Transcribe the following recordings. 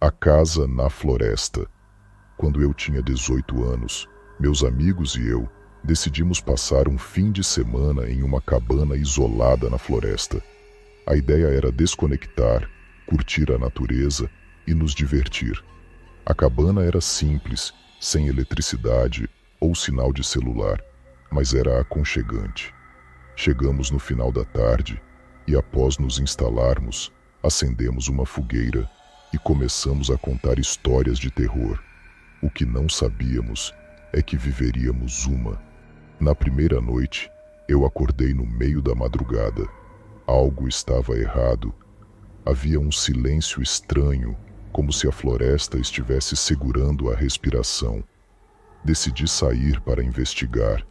A Casa na Floresta. Quando eu tinha 18 anos, meus amigos e eu decidimos passar um fim de semana em uma cabana isolada na floresta. A ideia era desconectar, curtir a natureza e nos divertir. A cabana era simples, sem eletricidade ou sinal de celular, mas era aconchegante. Chegamos no final da tarde e, após nos instalarmos, acendemos uma fogueira e começamos a contar histórias de terror. O que não sabíamos é que viveríamos uma. Na primeira noite, eu acordei no meio da madrugada. Algo estava errado. Havia um silêncio estranho, como se a floresta estivesse segurando a respiração. Decidi sair para investigar.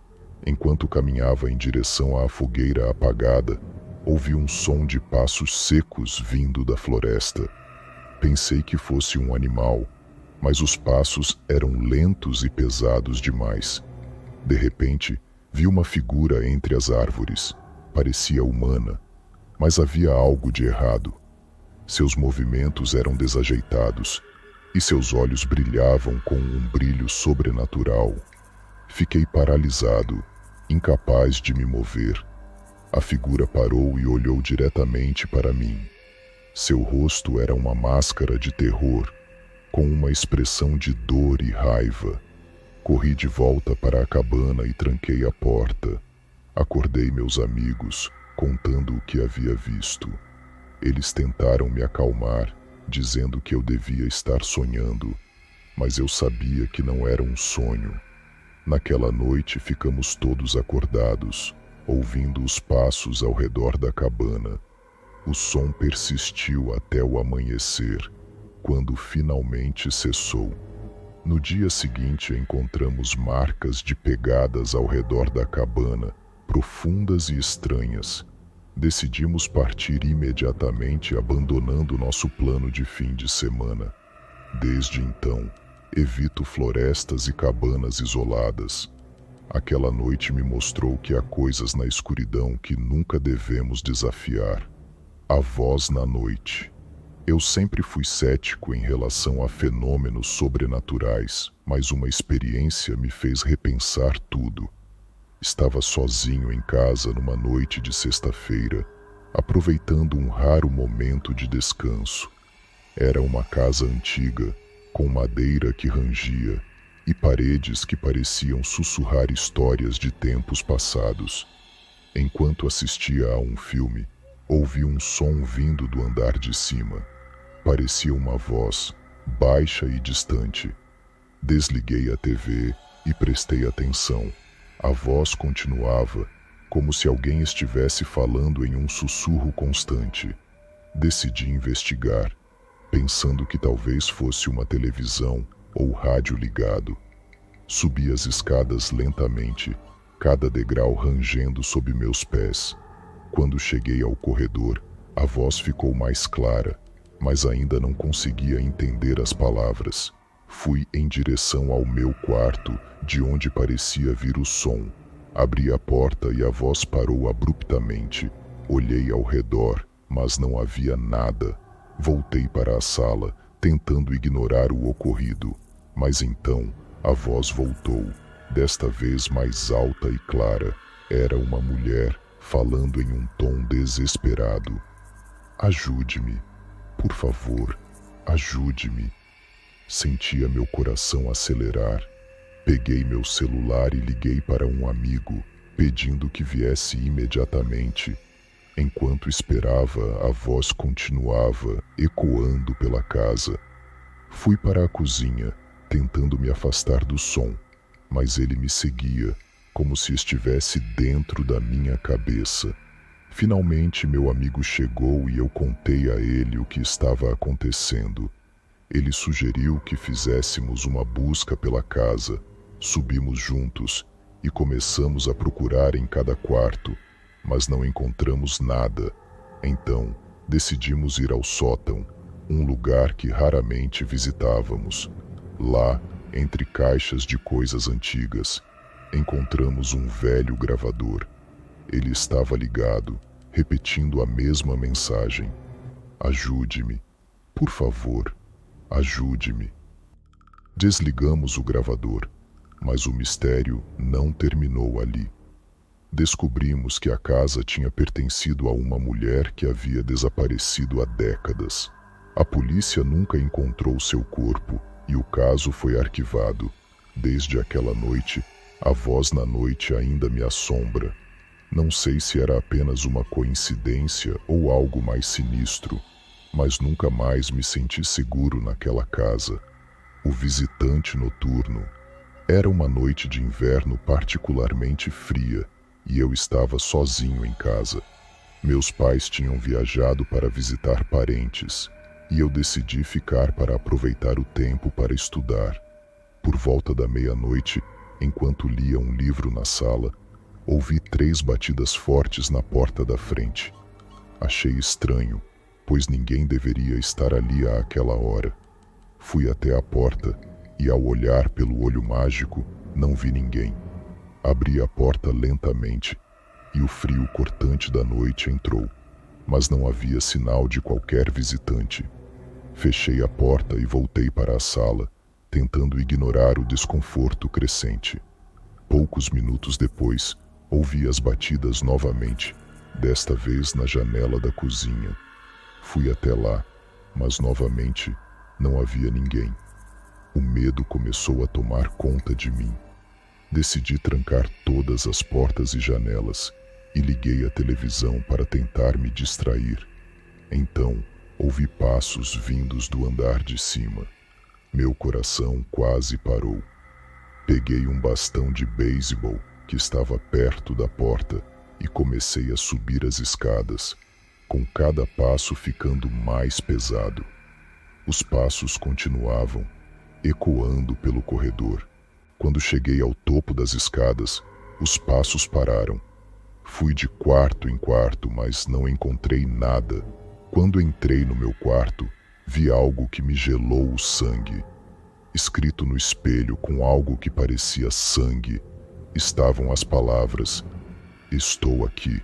Enquanto caminhava em direção à fogueira apagada, ouvi um som de passos secos vindo da floresta. Pensei que fosse um animal, mas os passos eram lentos e pesados demais. De repente, vi uma figura entre as árvores. Parecia humana, mas havia algo de errado. Seus movimentos eram desajeitados e seus olhos brilhavam com um brilho sobrenatural. Fiquei paralisado, incapaz de me mover. A figura parou e olhou diretamente para mim. Seu rosto era uma máscara de terror, com uma expressão de dor e raiva. Corri de volta para a cabana e tranquei a porta. Acordei meus amigos, contando o que havia visto. Eles tentaram me acalmar, dizendo que eu devia estar sonhando, mas eu sabia que não era um sonho. Naquela noite ficamos todos acordados, ouvindo os passos ao redor da cabana. O som persistiu até o amanhecer, quando finalmente cessou. No dia seguinte encontramos marcas de pegadas ao redor da cabana, profundas e estranhas. Decidimos partir imediatamente, abandonando nosso plano de fim de semana. Desde então, evito florestas e cabanas isoladas. Aquela noite me mostrou que há coisas na escuridão que nunca devemos desafiar. A voz na noite. Eu sempre fui cético em relação a fenômenos sobrenaturais, mas uma experiência me fez repensar tudo. Estava sozinho em casa numa noite de sexta-feira, aproveitando um raro momento de descanso. Era uma casa antiga, com madeira que rangia e paredes que pareciam sussurrar histórias de tempos passados. Enquanto assistia a um filme, ouvi um som vindo do andar de cima. Parecia uma voz, baixa e distante. Desliguei a TV e prestei atenção. A voz continuava, como se alguém estivesse falando em um sussurro constante. Decidi investigar, pensando que talvez fosse uma televisão ou rádio ligado. Subi as escadas lentamente, cada degrau rangendo sob meus pés. Quando cheguei ao corredor, a voz ficou mais clara, mas ainda não conseguia entender as palavras. Fui em direção ao meu quarto, de onde parecia vir o som. Abri a porta e a voz parou abruptamente. Olhei ao redor, mas não havia nada. Voltei para a sala, tentando ignorar o ocorrido. Mas então, a voz voltou, desta vez mais alta e clara. Era uma mulher, falando em um tom desesperado. Ajude-me, por favor, ajude-me. Sentia meu coração acelerar. Peguei meu celular e liguei para um amigo, pedindo que viesse imediatamente. Enquanto esperava, a voz continuava, ecoando pela casa. Fui para a cozinha, tentando me afastar do som, mas ele me seguia, como se estivesse dentro da minha cabeça. Finalmente meu amigo chegou e eu contei a ele o que estava acontecendo. Ele sugeriu que fizéssemos uma busca pela casa. Subimos juntos e começamos a procurar em cada quarto, mas não encontramos nada. Então, decidimos ir ao sótão, um lugar que raramente visitávamos. Lá, entre caixas de coisas antigas, encontramos um velho gravador. Ele estava ligado, repetindo a mesma mensagem. Ajude-me, por favor, Ajude-me. Desligamos o gravador, mas o mistério não terminou ali. Descobrimos que a casa tinha pertencido a uma mulher que havia desaparecido há décadas. A polícia nunca encontrou seu corpo e o caso foi arquivado. Desde aquela noite, a voz na noite ainda me assombra. Não sei se era apenas uma coincidência ou algo mais sinistro, mas nunca mais me senti seguro naquela casa. O visitante noturno. Era uma noite de inverno particularmente fria e eu estava sozinho em casa. Meus pais tinham viajado para visitar parentes e eu decidi ficar para aproveitar o tempo para estudar. Por volta da meia-noite, enquanto lia um livro na sala, ouvi 3 batidas fortes na porta da frente. Achei estranho, pois ninguém deveria estar ali àquela hora. Fui até a porta e, ao olhar pelo olho mágico, não vi ninguém. Abri a porta lentamente e o frio cortante da noite entrou, mas não havia sinal de qualquer visitante. Fechei a porta e voltei para a sala, tentando ignorar o desconforto crescente. Poucos minutos depois, ouvi as batidas novamente, desta vez na janela da cozinha. Fui até lá, mas novamente não havia ninguém. O medo começou a tomar conta de mim. Decidi trancar todas as portas e janelas e liguei a televisão para tentar me distrair. Então, ouvi passos vindos do andar de cima. Meu coração quase parou. Peguei um bastão de beisebol que estava perto da porta e comecei a subir as escadas, com cada passo ficando mais pesado. Os passos continuavam, ecoando pelo corredor. Quando cheguei ao topo das escadas, os passos pararam. Fui de quarto em quarto, mas não encontrei nada. Quando entrei no meu quarto, vi algo que me gelou o sangue. Escrito no espelho com algo que parecia sangue, estavam as palavras: "Estou aqui".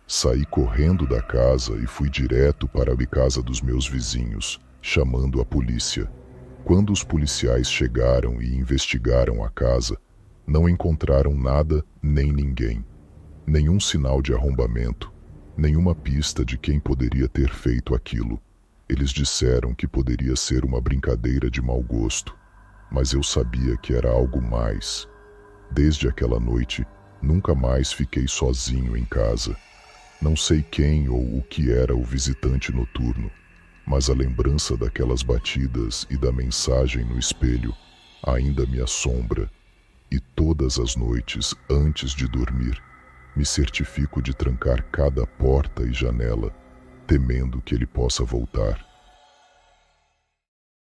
Saí correndo da casa e fui direto para a casa dos meus vizinhos, chamando a polícia. Quando os policiais chegaram e investigaram a casa, não encontraram nada nem ninguém. Nenhum sinal de arrombamento, nenhuma pista de quem poderia ter feito aquilo. Eles disseram que poderia ser uma brincadeira de mau gosto, mas eu sabia que era algo mais. Desde aquela noite, nunca mais fiquei sozinho em casa. Não sei quem ou o que era o visitante noturno, mas a lembrança daquelas batidas e da mensagem no espelho ainda me assombra. E todas as noites, antes de dormir, me certifico de trancar cada porta e janela, temendo que ele possa voltar.